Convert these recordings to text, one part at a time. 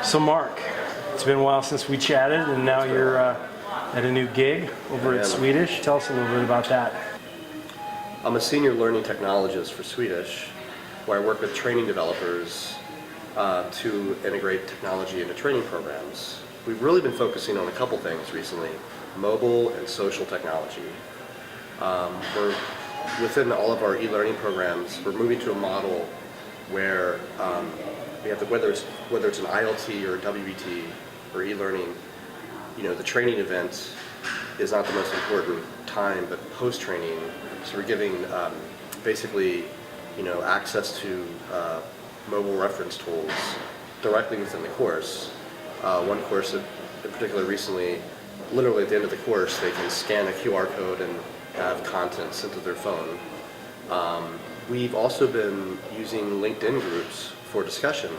So Mark, it's been a while since we chatted, and now you're at a new gig over at Swedish. Tell us a little bit about that. I'm a senior learning technologist for Swedish, where I work with training developers to integrate technology into training programs. We've really been focusing on a couple things recently: mobile and social technology. We're within all of our e-learning programs, we're moving to a model where we have whether it's an ILT or a WBT or e-learning, the training event is not the most important time, but post-training. So we're giving basically access to mobile reference tools directly within the course. One course in particular recently, literally at the end of the course, they can scan a QR code and have content sent to their phone. We've also been using LinkedIn groups for discussion.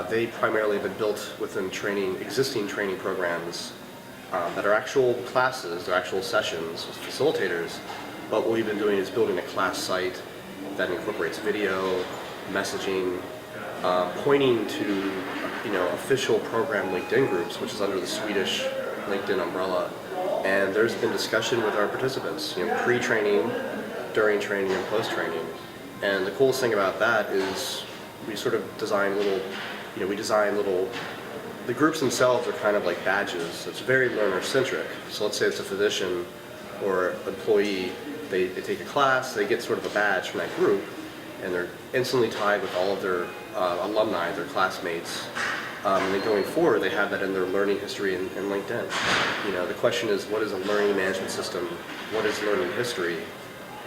They primarily have been built within existing training programs that are actual classes, they're actual sessions with facilitators. But what we've been doing is building a class site that incorporates video, messaging, pointing to official program LinkedIn groups, which is under the Swedish LinkedIn umbrella. And there's been discussion with our participants, pre-training, during training, and post-training. And the coolest thing about that is we sort of design the groups themselves are kind of like badges. It's very learner-centric. So let's say it's a physician or employee, they take a class, they get sort of a badge from that group, and they're instantly tied with all of their alumni, their classmates. And then going forward, they have that in their learning history in LinkedIn. The question is, what is a learning management system? What is learning history?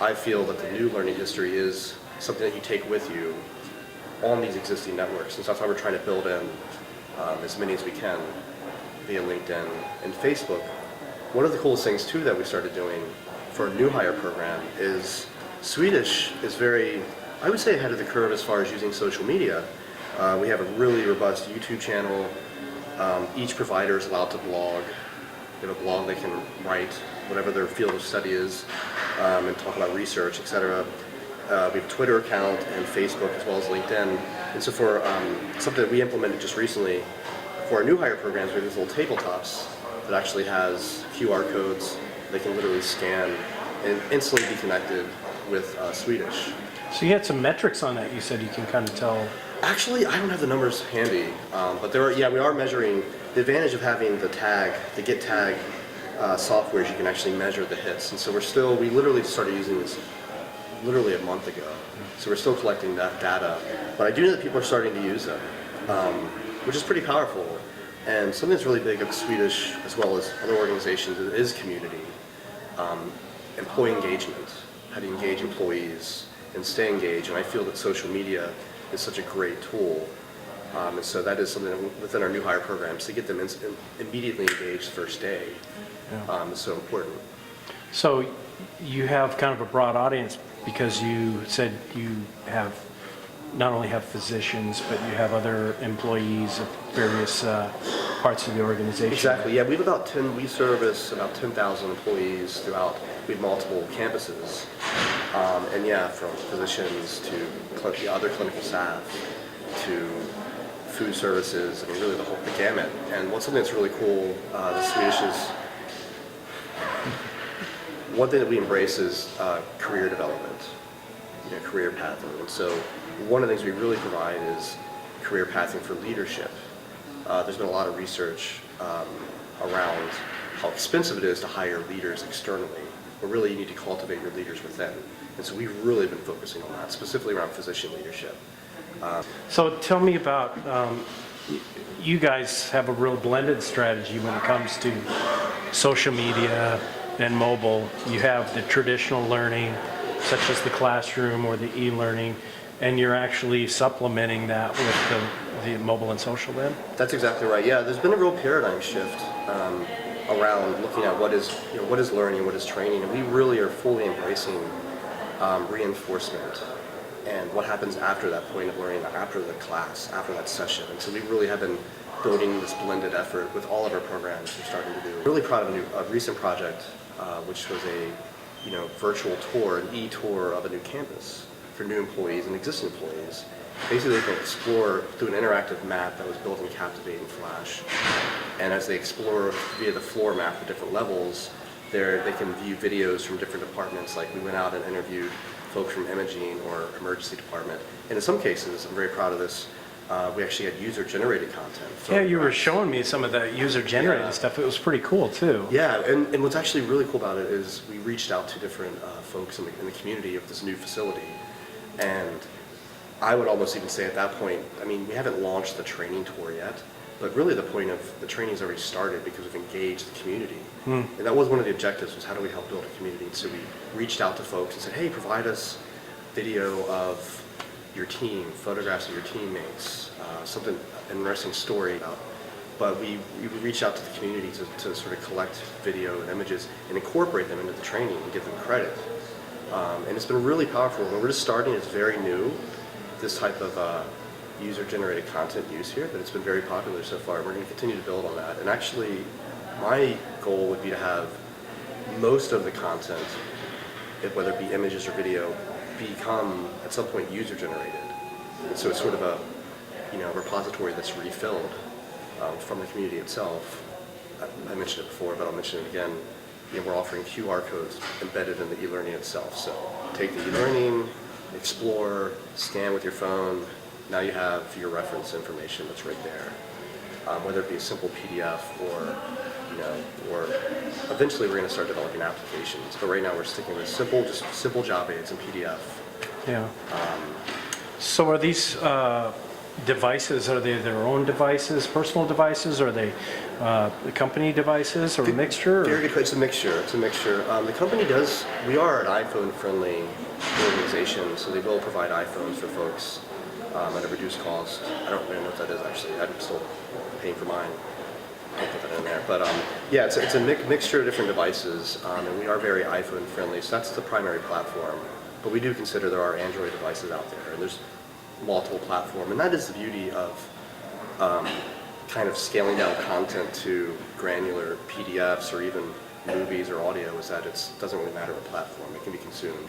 I feel that the new learning history is something that you take with you on these existing networks. And so that's why we're trying to build in as many as we can via LinkedIn and Facebook. One of the coolest things too that we started doing for a new hire program is Swedish is very, I would say, ahead of the curve as far as using social media. We have a really robust YouTube channel. Each provider is allowed to blog. They have a blog they can write whatever their field of study is and talk about research, etc. We have a Twitter account and Facebook as well as LinkedIn. And so for something that we implemented just recently, for our new hire programs, we have these little tabletops that actually has QR codes they can literally scan and instantly be connected with Swedish. So you had some metrics on that. You said you can kind of tell. Actually, I don't have the numbers handy, but we are measuring. The advantage of having the get tag software is you can actually measure the hits. And so we literally started using this literally a month ago. So we're still collecting that data. But I do know that people are starting to use them, which is pretty powerful. And something that's really big at Swedish, as well as other organizations, is community. Employee engagement, how to engage employees and stay engaged. And I feel that social media is such a great tool. And so that is something that within our new hire programs, to get them immediately engaged first day is so important. So you have kind of a broad audience because you said you have not only have physicians, but you have other employees of various parts of the organization. Exactly. Yeah, we service about 10,000 employees throughout. We have multiple campuses, and from physicians to other clinical staff to food services. I mean, really the gamut. And something that's really cool, the Swedish is. One thing that we embrace is career development, career pathing. And so one of the things we really provide is career pathing for leadership. There's been a lot of research around how expensive it is to hire leaders externally, but really you need to cultivate your leaders within. And so we've really been focusing on that, specifically around physician leadership. So tell me about, you guys have a real blended strategy when it comes to social media and mobile. You have the traditional learning, such as the classroom or the e-learning, and you're actually supplementing that with the mobile and social then? That's exactly right. Yeah, there's been a real paradigm shift around looking at what is learning, what is training, and we really are fully embracing reinforcement and what happens after that point of learning, after the class, after that session. And so we really have been building this blended effort with all of our programs we're starting to do. Really proud of a recent project, which was a virtual tour, an e-tour of a new campus for new employees and existing employees. basically they can explore through an interactive map that was built in Captivate and Flash. And as they explore via the floor map the different levels, they can view videos from different departments. Like we went out and interviewed folks from imaging or emergency department. And in some cases, I'm very proud of this, we actually had user-generated content. Yeah, you were showing me some of that user-generated stuff. It was pretty cool, too. Yeah, and what's actually really cool about it is we reached out to different folks in the community of this new facility. And I would almost even say at that point, I mean, we haven't launched the training tour yet, but really the point of the training's already started because we've engaged the community. And that was one of the objectives, was how do we help build a community? And so we reached out to folks and said, hey, provide us video of your team, photographs of your teammates, something, an interesting story about. But we reached out to the community to sort of collect video and images and incorporate them into the training and give them credit. And it's been really powerful. When we're just starting, it's very new, this type of user-generated content use here, but it's been very popular so far. We're going to continue to build on that. And actually, my goal would be to have most of the content, whether it be images or video, become at some point user-generated. And so it's sort of a repository that's refilled from the community itself. I mentioned it before, but I'll mention it again. We're offering QR codes embedded in the e-learning itself. So take the e-learning, explore, scan with your phone. Now you have your reference information that's right there. Whether it be a simple PDF or eventually we're going to start developing applications. But right now we're sticking with just simple job aids and PDF. Yeah. So are these devices, are they their own devices, personal devices, or are they the company devices, or a mixture? Very good. It's a mixture. The company we are an iPhone-friendly organization, so they will provide iPhones for folks at a reduced cost. I don't really know what that is actually. I'm still paying for mine. I'll put that in there. But yeah, it's a mixture of different devices, and we are very iPhone-friendly, so that's the primary platform. But we do consider there are Android devices out there, and there's multiple platforms, and that is the beauty of kind of scaling down content to granular PDFs or even movies or audio, is that it doesn't really matter what platform, it can be consumed.